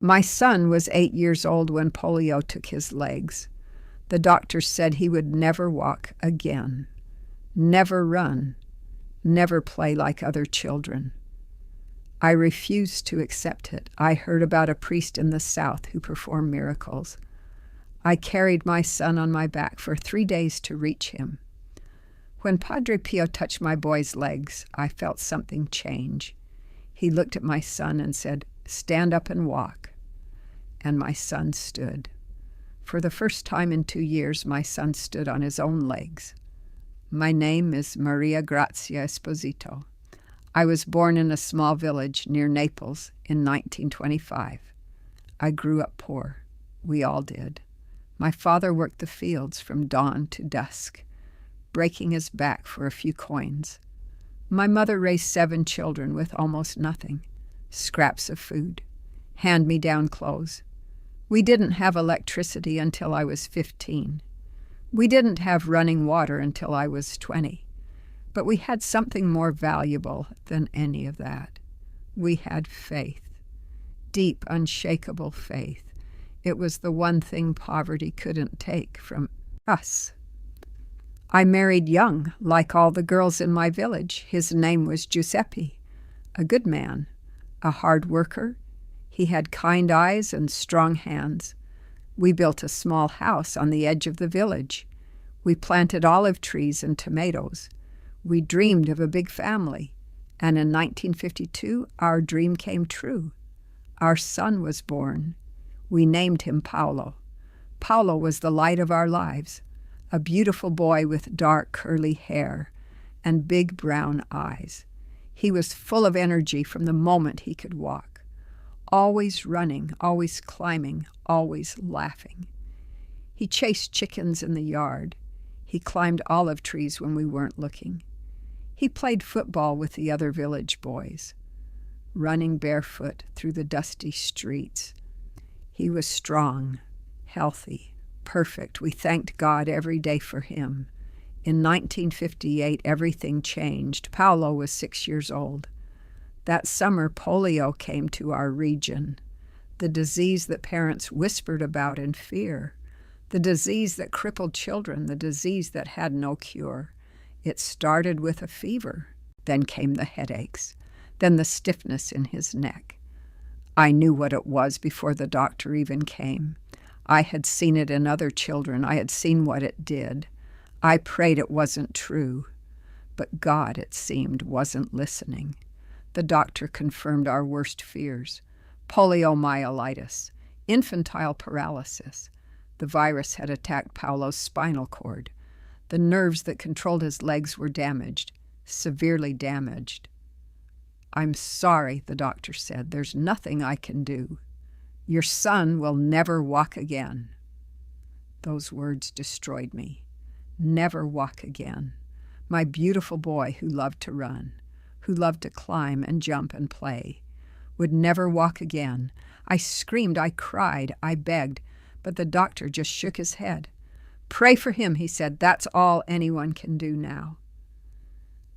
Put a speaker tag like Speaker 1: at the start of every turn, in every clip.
Speaker 1: My son was 8 years old when polio took his legs. The doctors said he would never walk again, never run, never play like other children. I refused to accept it. I heard about a priest in the South who performed miracles. I carried my son on my back for 3 days to reach him. When Padre Pio touched my boy's legs, I felt something change. He looked at my son and said, "Stand up and walk." And my son stood. For the first time in 2 years, my son stood on his own legs. My name is Maria Grazia Esposito. I was born in a small village near Naples in 1925. I grew up poor. We all did. My father worked the fields from dawn to dusk, breaking his back for a few coins. My mother raised 7 children with almost nothing, scraps of food, hand-me-down clothes. We didn't have electricity until I was 15. We didn't have running water until I was 20. But we had something more valuable than any of that. We had faith, deep, unshakable faith. It was the one thing poverty couldn't take from us. I married young, like all the girls in my village. His name was Giuseppe, a good man, a hard worker. He had kind eyes and strong hands. We built a small house on the edge of the village. We planted olive trees and tomatoes. We dreamed of a big family, and in 1952, our dream came true. Our son was born. We named him Paolo. Paolo was the light of our lives, a beautiful boy with dark curly hair and big brown eyes. He was full of energy from the moment he could walk, always running, always climbing, always laughing. He chased chickens in the yard. He climbed olive trees when we weren't looking. He played football with the other village boys, running barefoot through the dusty streets. He was strong, healthy, perfect. We thanked God every day for him. In 1958, everything changed. Paolo was 6 years old. That summer, polio came to our region, the disease that parents whispered about in fear, the disease that crippled children, the disease that had no cure. It started with a fever, then came the headaches, then the stiffness in his neck. I knew what it was before the doctor even came. I had seen it in other children. I had seen what it did. I prayed it wasn't true. But God, it seemed, wasn't listening. The doctor confirmed our worst fears: poliomyelitis, infantile paralysis. The virus had attacked Paolo's spinal cord. The nerves that controlled his legs were damaged, severely damaged. "I'm sorry," the doctor said. "There's nothing I can do. Your son will never walk again." Those words destroyed me. Never walk again. My beautiful boy who loved to run, who loved to climb and jump and play, would never walk again. I screamed, I cried, I begged, but the doctor just shook his head. "Pray for him," he said. "That's all anyone can do now."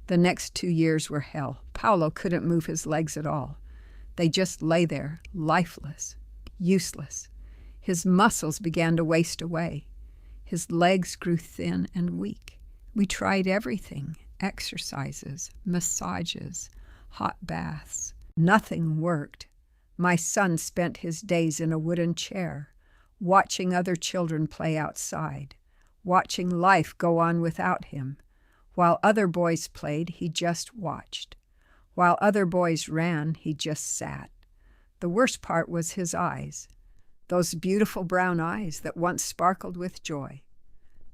Speaker 1: The next 2 years were hell. Paolo couldn't move his legs at all. They just lay there, lifeless, useless. His muscles began to waste away. His legs grew thin and weak. We tried everything: exercises, massages, hot baths. Nothing worked. My son spent his days in a wooden chair, watching other children play outside, watching life go on without him. While other boys played, he just watched. While other boys ran, he just sat. The worst part was his eyes, those beautiful brown eyes that once sparkled with joy.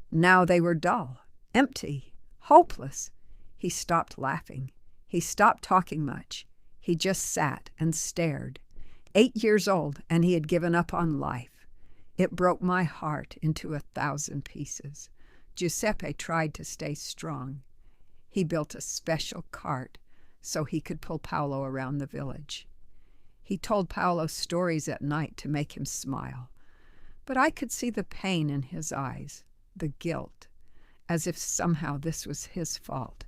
Speaker 1: Now they were dull, empty, hopeless. He stopped laughing. He stopped talking much. He just sat and stared. 8 years old, and he had given up on life. It broke my heart into 1,000 pieces. Giuseppe tried to stay strong. He built a special cart so he could pull Paolo around the village. He told Paolo stories at night to make him smile. But I could see the pain in his eyes, the guilt, as if somehow this was his fault.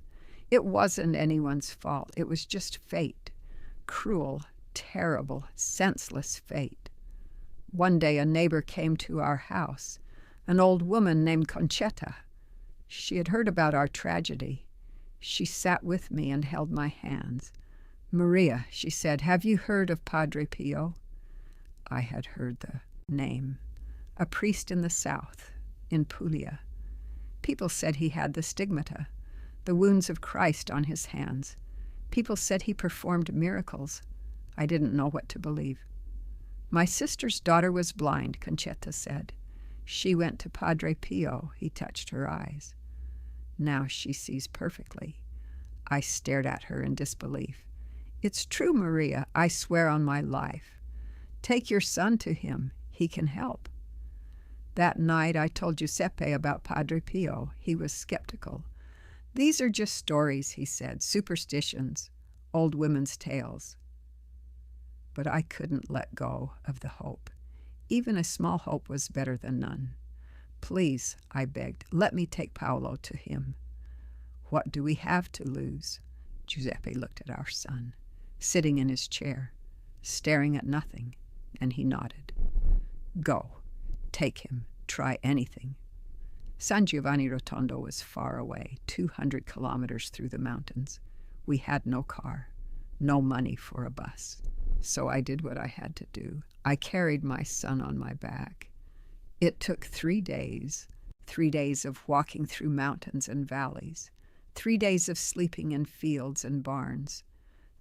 Speaker 1: It wasn't anyone's fault. It was just fate. Cruel, terrible, senseless fate. One day a neighbor came to our house, an old woman named Conchetta. She had heard about our tragedy. She sat with me and held my hands. "Maria," she said, "have you heard of Padre Pio?" I had heard the name. A priest in the south, in Puglia. People said he had the stigmata, the wounds of Christ on his hands. People said he performed miracles. I didn't know what to believe. "My sister's daughter was blind," Conchetta said. "She went to Padre Pio." He touched her eyes. "Now she sees perfectly." I stared at her in disbelief. "It's true, Maria. I swear on my life. Take your son to him. He can help." That night I told Giuseppe about Padre Pio. He was skeptical. "These are just stories," he said, "superstitions, old women's tales." But I couldn't let go of the hope. Even a small hope was better than none. "Please," I begged, "let me take Paolo to him." "What do we have to lose?" Giuseppe looked at our son, sitting in his chair, staring at nothing, and he nodded. "Go. Take him. Try anything." San Giovanni Rotondo was far away, 200 kilometers through the mountains. We had no car, no money for a bus. So I did what I had to do. I carried my son on my back. It took 3 days, 3 days of walking through mountains and valleys, 3 days of sleeping in fields and barns,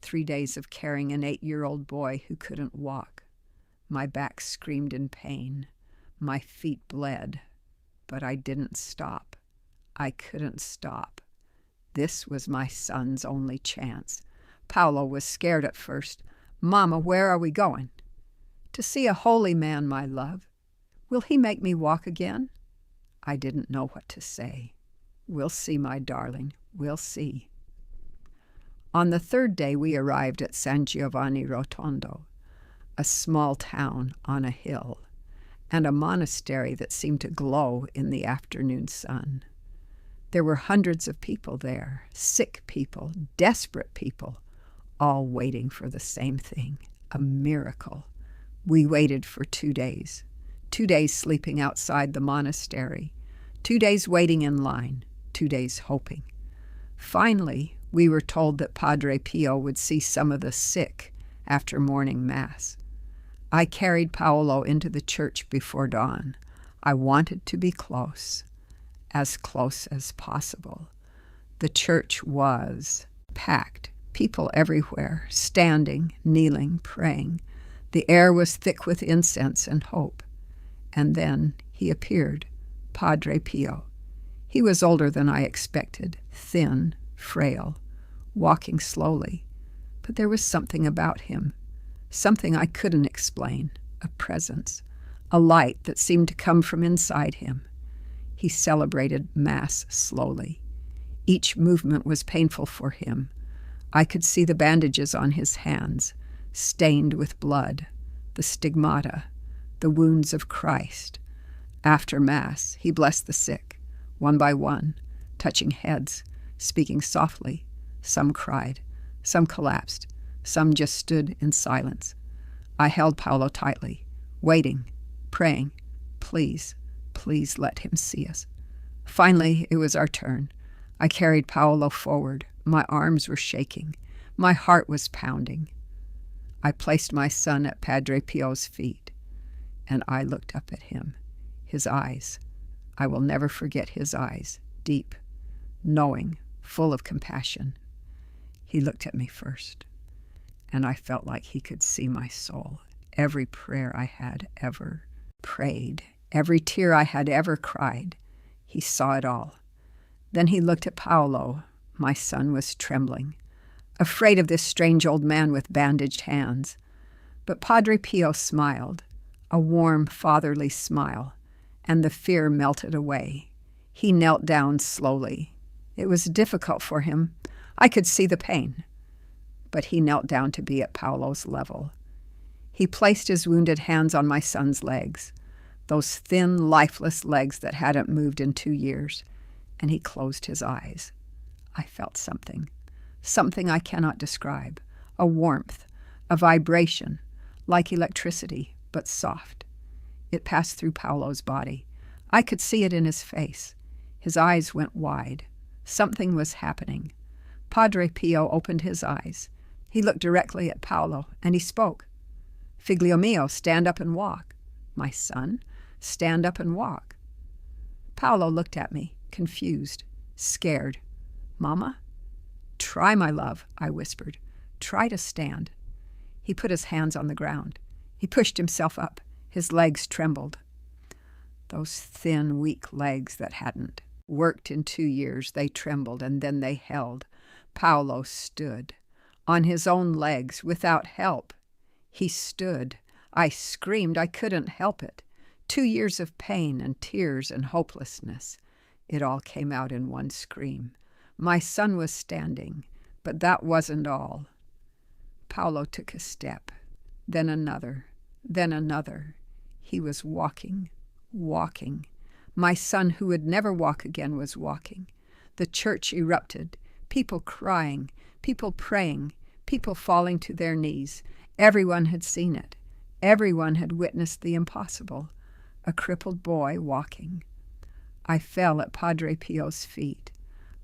Speaker 1: 3 days of carrying an 8-year-old boy who couldn't walk. My back screamed in pain. My feet bled. But I didn't stop. I couldn't stop. This was my son's only chance. Paolo was scared at first. "Mama, where are we going?" "To see a holy man, my love." "Will he make me walk again?" I didn't know what to say. "We'll see, my darling. We'll see." On the 3rd day we arrived at San Giovanni Rotondo, a small town on a hill, and a monastery that seemed to glow in the afternoon sun. There were hundreds of people there, sick people, desperate people, all waiting for the same thing, a miracle. We waited for 2 days, 2 days sleeping outside the monastery, 2 days waiting in line, 2 days hoping. Finally, we were told that Padre Pio would see some of the sick after morning mass. I carried Paolo into the church before dawn. I wanted to be close as possible. The church was packed, people everywhere, standing, kneeling, praying. The air was thick with incense and hope. And then he appeared, Padre Pio. He was older than I expected, thin, frail, walking slowly. But there was something about him. Something I couldn't explain, a presence, a light that seemed to come from inside him. He celebrated Mass slowly. Each movement was painful for him. I could see the bandages on his hands, stained with blood, the stigmata, the wounds of Christ. After Mass, he blessed the sick, one by one, touching heads, speaking softly. Some cried, some collapsed, some just stood in silence. I held Paolo tightly, waiting, praying, "Please, please let him see us." Finally, it was our turn. I carried Paolo forward. My arms were shaking. My heart was pounding. I placed my son at Padre Pio's feet, and I looked up at him. His eyes, I will never forget his eyes, deep, knowing, full of compassion. He looked at me first, and I felt like he could see my soul, every prayer I had ever prayed, every tear I had ever cried. He saw it all. Then he looked at Paolo. My son was trembling, afraid of this strange old man with bandaged hands. But Padre Pio smiled, a warm, fatherly smile, and the fear melted away. He knelt down slowly. It was difficult for him. I could see the pain. But he knelt down to be at Paolo's level. He placed his wounded hands on my son's legs, those thin, lifeless legs that hadn't moved in 2 years, and he closed his eyes. I felt something I cannot describe, a warmth, a vibration, like electricity, but soft. It passed through Paolo's body. I could see it in his face. His eyes went wide. Something was happening. Padre Pio opened his eyes. He looked directly at Paolo, and he spoke. "Figlio mio, stand up and walk." "My son, stand up and walk." Paolo looked at me, confused, scared. "Mama?" "Try, my love," I whispered. "Try to stand." He put his hands on the ground. He pushed himself up. His legs trembled. Those thin, weak legs that hadn't worked in 2 years, they trembled, and then they held. Paolo stood. On his own legs, without help. He stood. I screamed. I couldn't help it. 2 years of pain and tears and hopelessness. It all came out in one scream. My son was standing, but that wasn't all. Paolo took a step, then another, then another. He was walking, walking. My son, who would never walk again, was walking. The church erupted, people crying, people praying, people falling to their knees. Everyone had seen it. Everyone had witnessed the impossible. A crippled boy walking. I fell at Padre Pio's feet.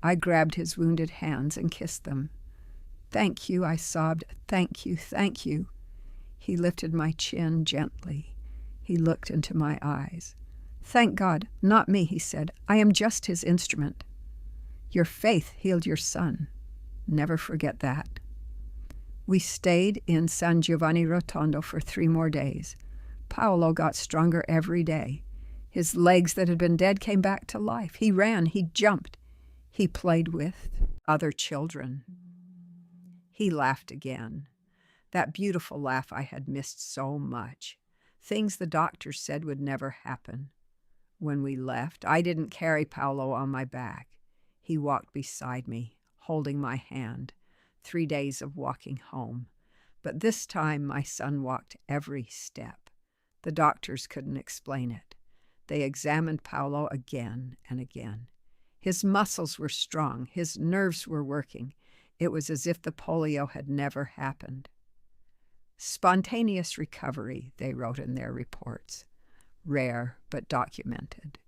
Speaker 1: I grabbed his wounded hands and kissed them. "Thank you," I sobbed. "Thank you, thank you." He lifted my chin gently. He looked into my eyes. "Thank God, not me," he said. "I am just his instrument. Your faith healed your son. Never forget that." We stayed in San Giovanni Rotondo for 3 more days. Paolo got stronger every day. His legs that had been dead came back to life. He ran, he jumped. He played with other children. He laughed again. That beautiful laugh I had missed so much. Things the doctors said would never happen. When we left, I didn't carry Paolo on my back. He walked beside me, holding my hand. 3 days of walking home. But this time my son walked every step. The doctors couldn't explain it. They examined Paolo again and again. His muscles were strong. His nerves were working. It was as if the polio had never happened. Spontaneous recovery, they wrote in their reports. Rare, but documented.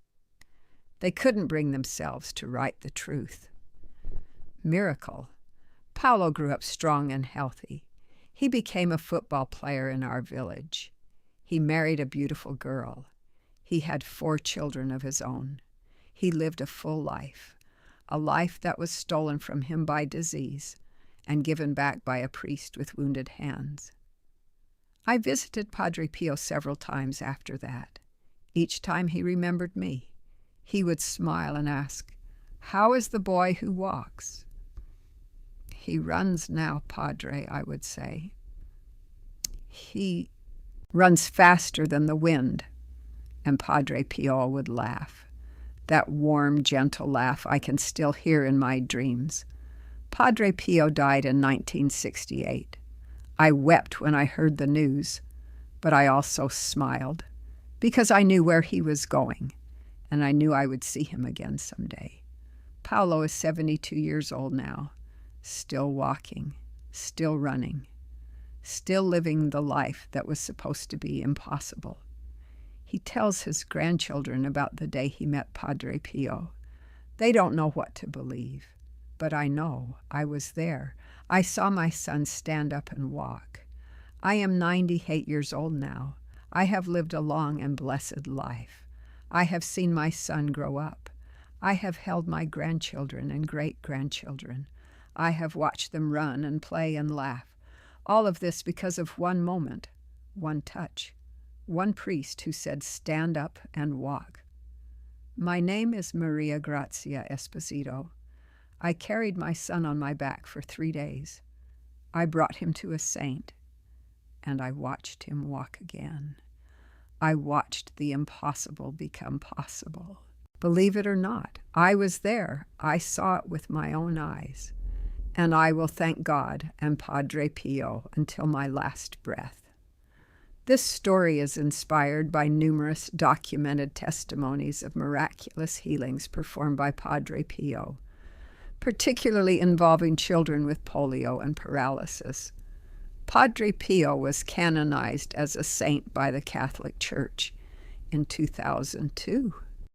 Speaker 1: They couldn't bring themselves to write the truth. Miracle. Paolo grew up strong and healthy. He became a football player in our village. He married a beautiful girl. He had 4 children of his own. He lived a full life, a life that was stolen from him by disease and given back by a priest with wounded hands. I visited Padre Pio several times after that. Each time he remembered me. He would smile and ask, "How is the boy who walks?" "He runs now, Padre," I would say. "He runs faster than the wind." And Padre Pio would laugh. That warm, gentle laugh I can still hear in my dreams. Padre Pio died in 1968. I wept when I heard the news, but I also smiled, because I knew where he was going, and I knew I would see him again someday. Paolo is 72 years old now, still walking, still running, still living the life that was supposed to be impossible. He tells his grandchildren about the day he met Padre Pio. They don't know what to believe, but I know. I was there. I saw my son stand up and walk. I am 98 years old now. I have lived a long and blessed life. I have seen my son grow up. I have held my grandchildren and great-grandchildren. I have watched them run and play and laugh. All of this because of one moment, one touch, one priest who said, "Stand up and walk." My name is Maria Grazia Esposito. I carried my son on my back for 3 days. I brought him to a saint, and I watched him walk again. I watched the impossible become possible. Believe it or not, I was there. I saw it with my own eyes. And I will thank God and Padre Pio until my last breath. This story is inspired by numerous documented testimonies of miraculous healings performed by Padre Pio, particularly involving children with polio and paralysis. Padre Pio was canonized as a saint by the Catholic Church. in 2002.